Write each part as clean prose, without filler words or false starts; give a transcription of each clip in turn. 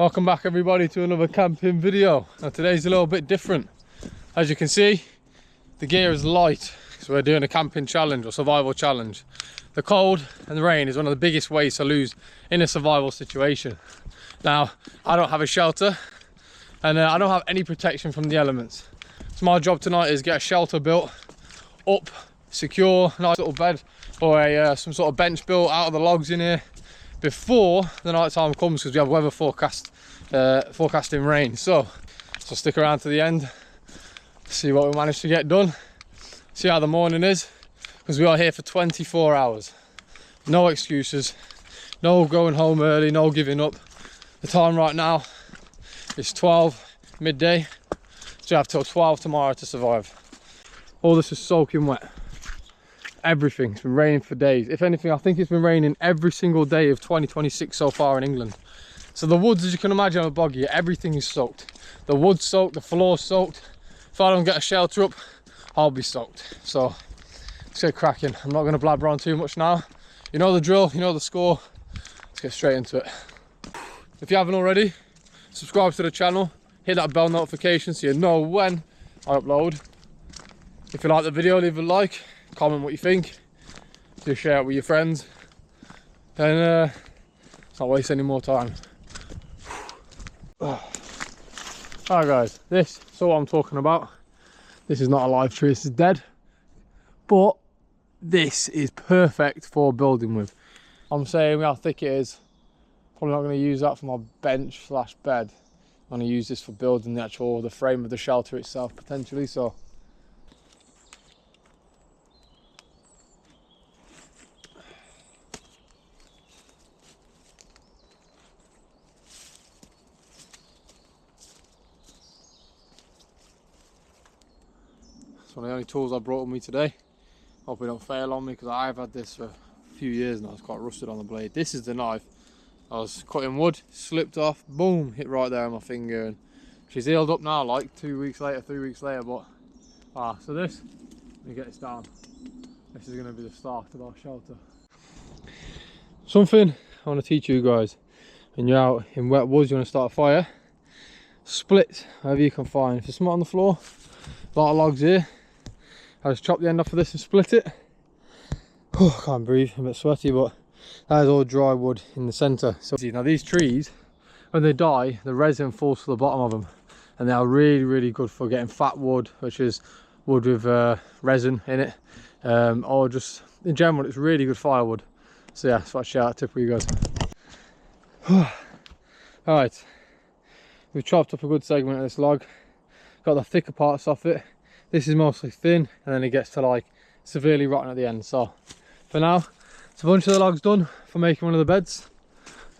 Welcome back everybody to another camping video. Now today's a little bit different. As you can see, the gear is light because we're doing a camping challenge or survival challenge. The cold and the rain is one of the biggest ways to lose in a survival situation. Now, I don't have a shelter and I don't have any protection from the elements. So my job tonight is get a shelter built up, secure, nice little bed or some sort of bench built out of the logs in here before the night time comes, because we have weather forecasting rain. So stick around to the end, see what we managed to get done, see how the morning is, because we are here for 24 hours. No excuses, no going home early, no giving up. The time right now is 12 midday, so you have till 12 tomorrow to survive. All this is soaking wet. Everything's been raining for days. If anything, I think it's been raining every single day of 2026 so far in England. So the woods, as you can imagine, are boggy. Everything is soaked. The wood's soaked, the floor's soaked. If I don't get a shelter up, I'll be soaked. So let's get cracking. I'm not going to blabber on too much now. You know the drill, you know the score. Let's get straight into it. If you haven't already, subscribe to the channel, hit that bell notification so you know when I upload. If you like the video, leave a like, comment what you think, do share it with your friends, and let's not waste any more time. Alright guys, so what I'm talking about, this is not a live tree, this is dead, but this is perfect for building with. I'm saying how thick it is, probably not going to use that for my bench slash bed. I'm going to use this for building the frame of the shelter itself potentially. So it's one of the only tools I brought with me today. Hope it don't fail on me, because I've had this for a few years now. It's quite rusted on the blade. This is the knife. I was cutting wood, slipped off, boom, hit right there on my finger, and she's healed up now, like 2 weeks later, 3 weeks later. But so this, let me get this down. This is going to be the start of our shelter. Something I want to teach you guys: when you're out in wet woods, you want to start a fire, split wherever you can find. If there's something on the floor, a lot of logs here, I just chop the end off of this and split it. Oh, I can't breathe, I'm a bit sweaty, but that is all dry wood in the centre. So now these trees, when they die, the resin falls to the bottom of them, and they are really good for getting fat wood, which is wood with resin in it, or just in general it's really good firewood. So yeah, that's what I share that tip with you guys. Alright, we've chopped up a good segment of this log, got the thicker parts off it. This is mostly thin, and then it gets to like severely rotten at the end. So for now, it's a bunch of the logs done for making one of the beds,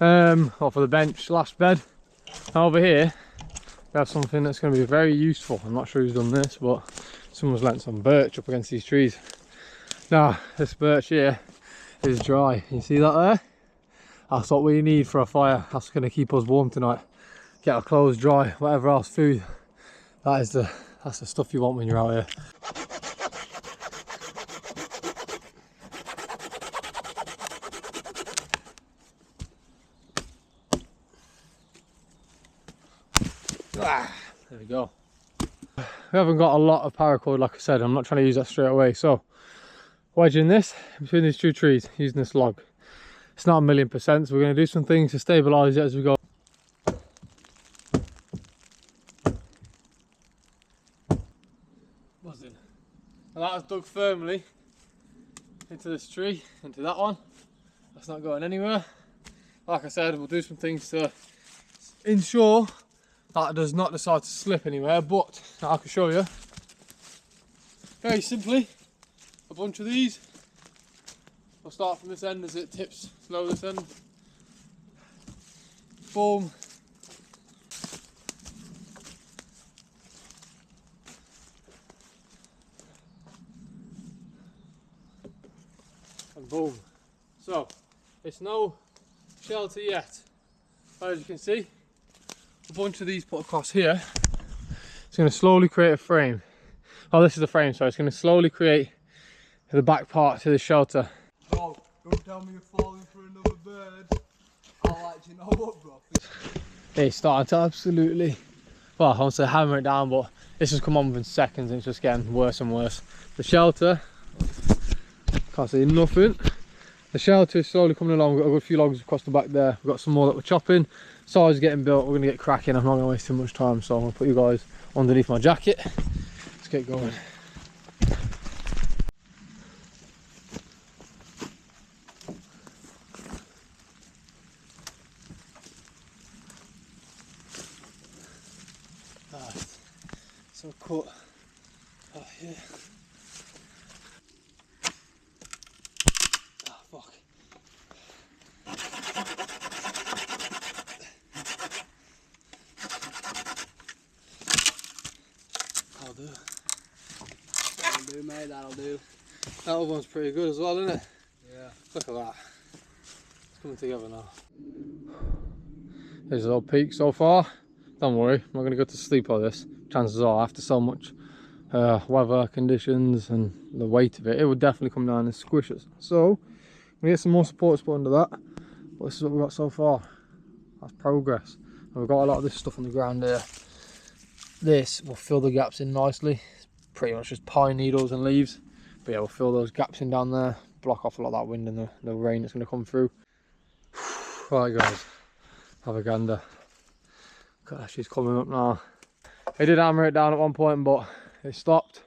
or for the bench slash bed. Now over here we have something that's going to be very useful. I'm not sure who's done this, but someone's lent some birch up against these trees. Now this birch here is dry, you see that there? That's what we need for a fire. That's going to keep us warm tonight. Get our clothes dry, whatever else, food. That's the stuff you want when you're out here. There we go. We haven't got a lot of paracord, like I said. I'm not trying to use that straight away, so wedging this between these two trees using this log. It's not 1,000,000%, so we're going to do some things to stabilise it as we go. Buzzing. And that is dug firmly into this tree, into that one. That's not going anywhere. Like I said, we'll do some things to ensure that it does not decide to slip anywhere, but I can show you very simply a bunch of these. I'll start from this end as it tips slow this end. Boom. And boom. So it's no shelter yet, but as you can see, a bunch of these put across here. It's going to slowly create a frame. Oh, this is the frame, so it's going to slowly create the back part to the shelter. Oh, don't tell me you're falling for another bird. I'll let you know what, bro. It's starting to absolutely, well, I won't say hammer it down, but this has come on within seconds and it's just getting worse and worse. The shelter, can't see nothing. The shelter is slowly coming along. We've got a good few logs across the back there. We've got some more that we're chopping. Sides getting built. We're going to get cracking. I'm not going to waste too much time, so I'm going to put you guys underneath my jacket. Let's get going. Right. So cut. Oh, yeah. Oh, fuck. That'll do. That'll do, mate, that'll do. That other one's pretty good as well, isn't it? Yeah. Look at that. It's coming together now. There's a little peak so far. Don't worry, I'm not going to go to sleep like this. Chances are, after so much weather conditions and the weight of it, it would definitely come down and squish us. So, we get some more supports put under that. But this is what we've got so far. That's progress. And we've got a lot of this stuff on the ground here. This will fill the gaps in nicely. It's pretty much just pine needles and leaves. But yeah, we'll fill those gaps in down there, block off a lot of that wind and the rain that's going to come through. Right guys, have a gander. Gosh, she's coming up now. I did hammer it down at one point, but it stopped.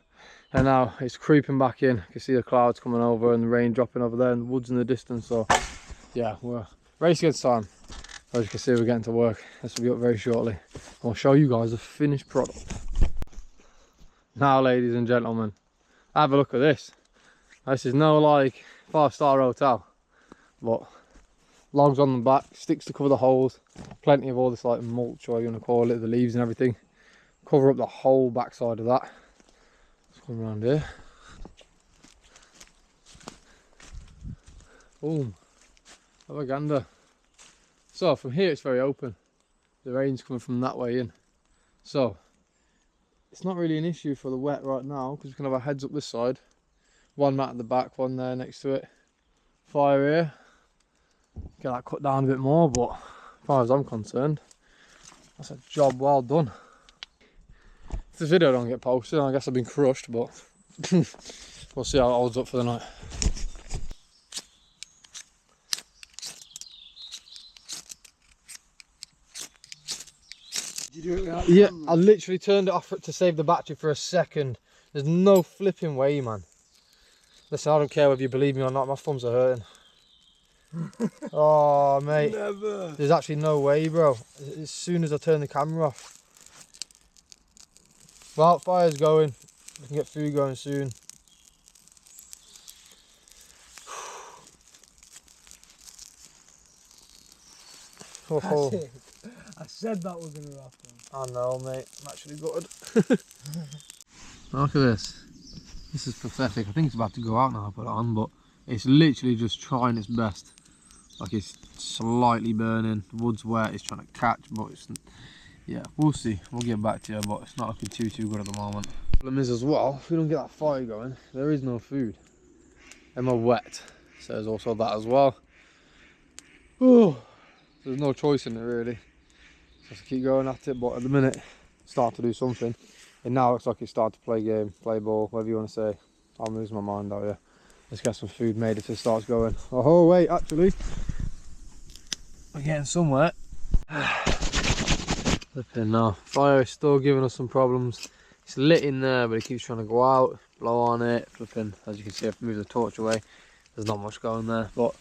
And now it's creeping back in. You can see the clouds coming over and the rain dropping over there and the woods in the distance. So yeah, we're race against time. As you can see, we're getting to work. This will be up very shortly. I'll show you guys the finished product. Now, ladies and gentlemen, have a look at this. This is no like 5-star hotel, but logs on the back, sticks to cover the holes, plenty of all this like mulch, or you want to call it, the leaves and everything. Cover up the whole backside of that. Let's come around here. Boom. Have a gander. So from here it's very open. The rain's coming from that way in. So it's not really an issue for the wet right now because we can have our heads up this side. One mat at the back, one there next to it. Fire here. Get that cut down a bit more, but as far as I'm concerned, that's a job well done. If this video don't get posted, I guess I've been crushed, but we'll see how it holds up for the night. Did you do it without Yeah, camera? I literally turned it off to save the battery for a second. There's no flipping way, man. Listen, I don't care whether you believe me or not, my thumbs are hurting. Oh, mate. Never. There's actually no way, bro. As soon as I turn the camera off. Well, fire's going. We can get food going soon. Oh, That's it. I said that was going to happen. I know, mate. I'm actually gutted. Look at this. This is pathetic. I think it's about to go out now. I put it on, but it's literally just trying its best. Like it's slightly burning. The wood's wet. It's trying to catch, but it's, yeah, we'll see. We'll get back to you, but it's not looking too good at the moment. The problem is as well, if we don't get that fire going, there is no food. And we're wet, so there's also that as well. Oh, there's no choice in it really. So I have to keep going at it, but at the minute, start to do something. And now it looks like it's starting to play game, play ball, whatever you want to say. I'm losing my mind out here. Let's get some food made if it starts going. Oh wait, actually, we're getting somewhere. Flipping now. Fire is still giving us some problems. It's lit in there, but it keeps trying to go out. Blow on it. Flipping. As you can see, I've moved the torch away. There's not much going there, but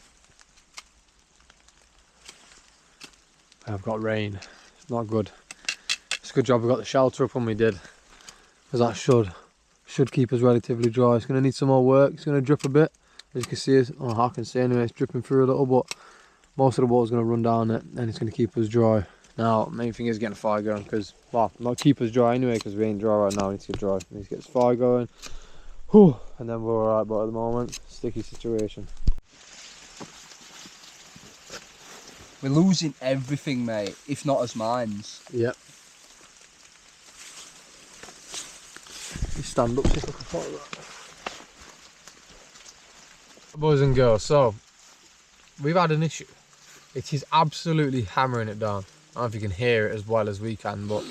I've got rain. It's not good. It's a good job we got the shelter up when we did, because that should keep us relatively dry. It's going to need some more work. It's going to drip a bit. As you can see, I can see anyway, it's dripping through a little, but most of the water's going to run down it and it's going to keep us dry. Now, main thing is getting a fire going, because, well, not keep us dry anyway, because we ain't dry right now. We need to get dry. We need to get this fire going. Whew, and then we're alright, but at the moment, sticky situation. We're losing everything, mate, if not as mines. Yep. You stand up, see if I can follow that. Boys and girls, so we've had an issue. It is absolutely hammering it down. I don't know if you can hear it as well as we can, but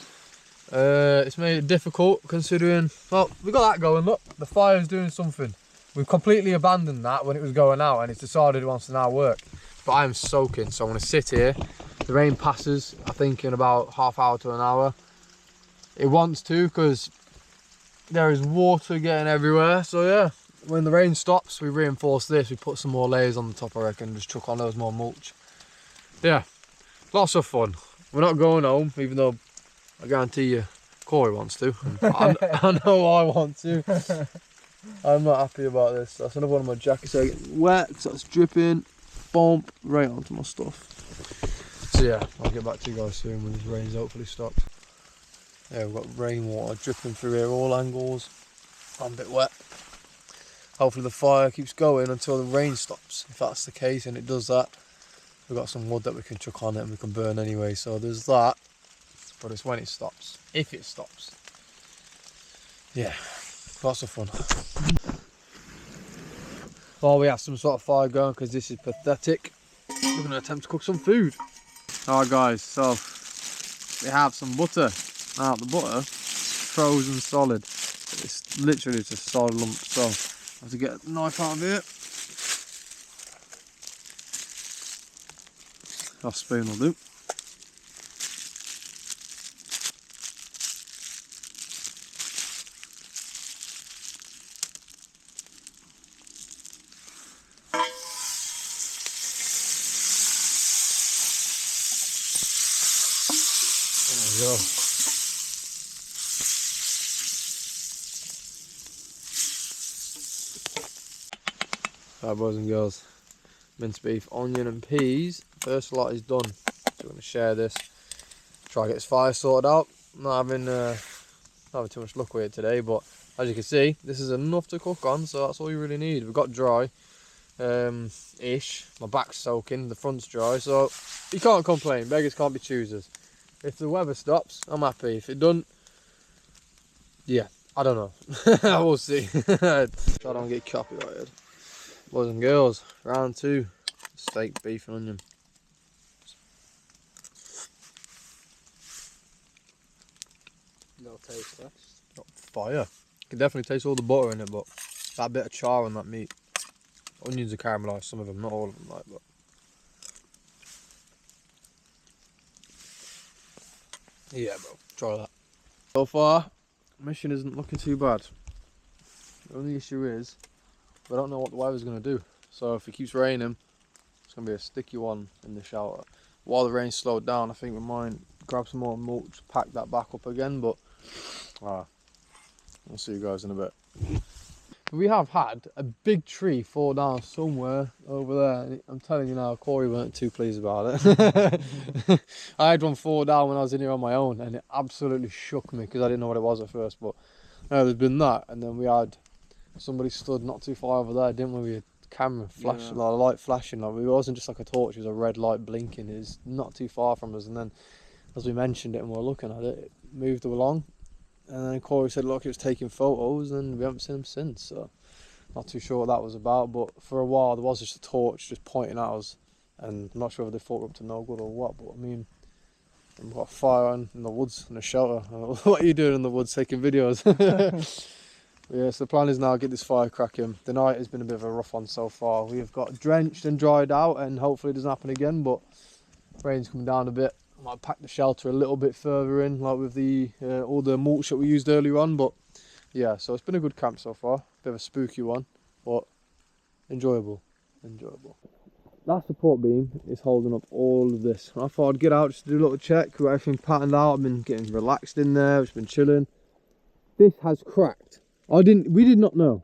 it's made it difficult considering, well, we got that going, look, the fire's doing something. We've completely abandoned that when it was going out and it's decided it wants to now work. But I'm soaking, so I'm gonna sit here. The rain passes, I think, in about half hour to an hour. It wants to, because there is water getting everywhere. So yeah, when the rain stops, we reinforce this. We put some more layers on the top, I reckon, just chuck on those more mulch. Yeah, lots of fun. We're not going home, even though I guarantee you Corey wants to. I know I want to. I'm not happy about this. That's another one of my jackets getting wet, so it's dripping, bump, right onto my stuff. So yeah, I'll get back to you guys soon when this rain's hopefully stopped. Yeah, we've got rainwater dripping through here, all angles. I'm a bit wet. Hopefully the fire keeps going until the rain stops. If that's the case and it does that, we've got some wood that we can chuck on it and we can burn anyway. So there's that, but it's when it stops, if it stops. Yeah, lots of fun. While we have some sort of fire going, because this is pathetic, we're going to attempt to cook some food. Alright guys, so we have some butter. Now the butter is frozen solid. It's literally just a solid lump, so I have to get a knife out of here. That spoon will do. There we go. Right, boys and girls, minced beef, onion and peas. First lot is done. So we're going to share this. Try to get this fire sorted out. Not having too much luck with it today, but as you can see, this is enough to cook on, so that's all you really need. We've got dry ish. My back's soaking, the front's dry, so you can't complain. Beggars can't be choosers. If the weather stops, I'm happy. If it doesn't, yeah, I don't know. We'll see. I don't get copyrighted. Boys and girls, round 2, steak, beef and onion. No taste test. Got fire. You can definitely taste all the butter in it, but that bit of char on that meat. Onions are caramelised, some of them, not all of them, like, but. Yeah, bro, try that. So far, mission isn't looking too bad. The only issue is, we don't know what the weather's going to do. So if it keeps raining, it's going to be a sticky one in the shelter. While the rain slowed down, I think we might grab some more mulch, pack that back up again, but I'll see you guys in a bit. We have had a big tree fall down somewhere over there. I'm telling you now, Corey weren't too pleased about it. I had one fall down when I was in here on my own and it absolutely shook me because I didn't know what it was at first. But there's been that, and then we had somebody stood not too far over there, didn't we? We had camera flashing, like a light flashing. Like, it wasn't just like a torch, it was a red light blinking. It was not too far from us, and then as we mentioned it and we were looking at it, it moved along. And then Corey said, look, it was taking photos, and we haven't seen him since, so not too sure what that was about. But for a while, there was just a torch just pointing at us, and I'm not sure if they thought we were up to no good or what, but I mean, we've got a fire on in the woods, in a shelter. What are you doing in the woods, taking videos? Yeah, so the plan is now get this fire cracking. The night has been a bit of a rough one so far. We have got drenched and dried out, and hopefully it doesn't happen again, but rain's coming down a bit. I might pack the shelter a little bit further in, like with the all the mulch that we used earlier on. But yeah, so it's been a good camp so far. Bit of a spooky one, but enjoyable. That support beam is holding up all of this. I thought I'd get out just to do a little check, got everything patterned out. I've been getting relaxed in there, just been chilling. This has cracked. We did not know.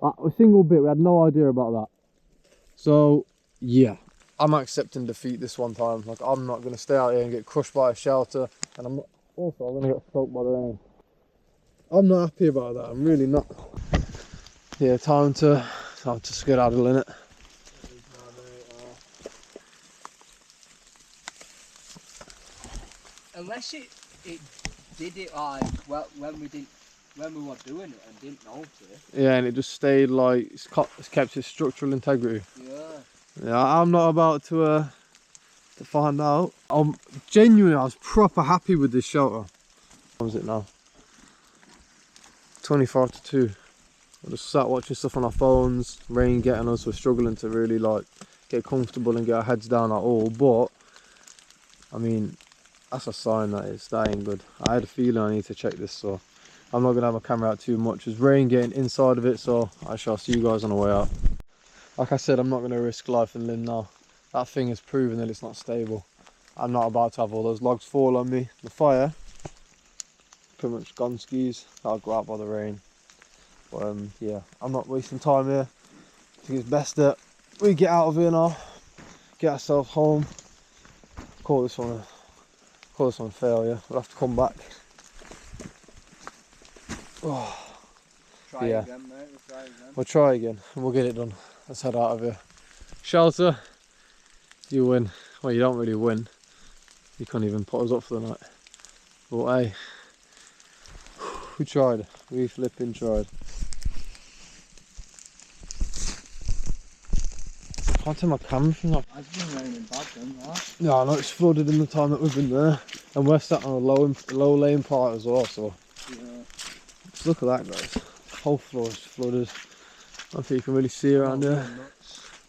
A single bit, we had no idea about that. So yeah, I'm accepting defeat this one time. Like, I'm not going to stay out here and get crushed by a shelter, and I'm going to get soaked by the rain. I'm not happy about that. I'm really not. Yeah, time to skedaddle, innit? Unless it did it like when we were doing it and didn't notice. Yeah, and it just stayed like it's kept its structural integrity. Yeah. Yeah, I'm not about to to find out. Genuinely, I was proper happy with this shelter. What is it now? 25 to 2. I just sat watching stuff on our phones, rain getting us, we're struggling to really like get comfortable and get our heads down at all. But I mean, that's a sign that ain't good. I had a feeling I need to check this, so I'm not gonna have my camera out too much. There's rain getting inside of it, so I shall see you guys on the way out. Like I said, I'm not gonna risk life and limb now. That thing has proven that it's not stable. I'm not about to have all those logs fall on me. The fire, pretty much gone skis. That'll go out by the rain. But yeah, I'm not wasting time here. I think it's best that we get out of here now, get ourselves home. Call this one a failure. We'll have to come back. Oh, Try yeah. again, mate. We'll try again. We'll try again and we'll get it done. Let's head out of here. Shelter, you win. Well, you don't really win. You can't even put us up for the night. But hey, we tried. We flipping tried. I can't turn my camera thing off. It's been raining bad then, right? Yeah, I know it's flooded in the time that we've been there. And we're sat on a low lane part as well, so. Yeah. Just look at that, guys. The whole floor is flooded. I don't think you can really see around here.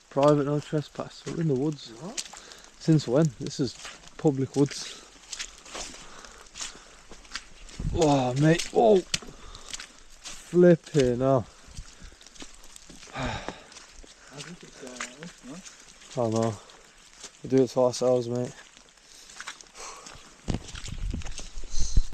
Private, no trespass. We're in the woods. What? Since when? This is public woods. Oh, mate. Oh! Flipping hell. I think it's alright, no? I know. We do it to ourselves, mate.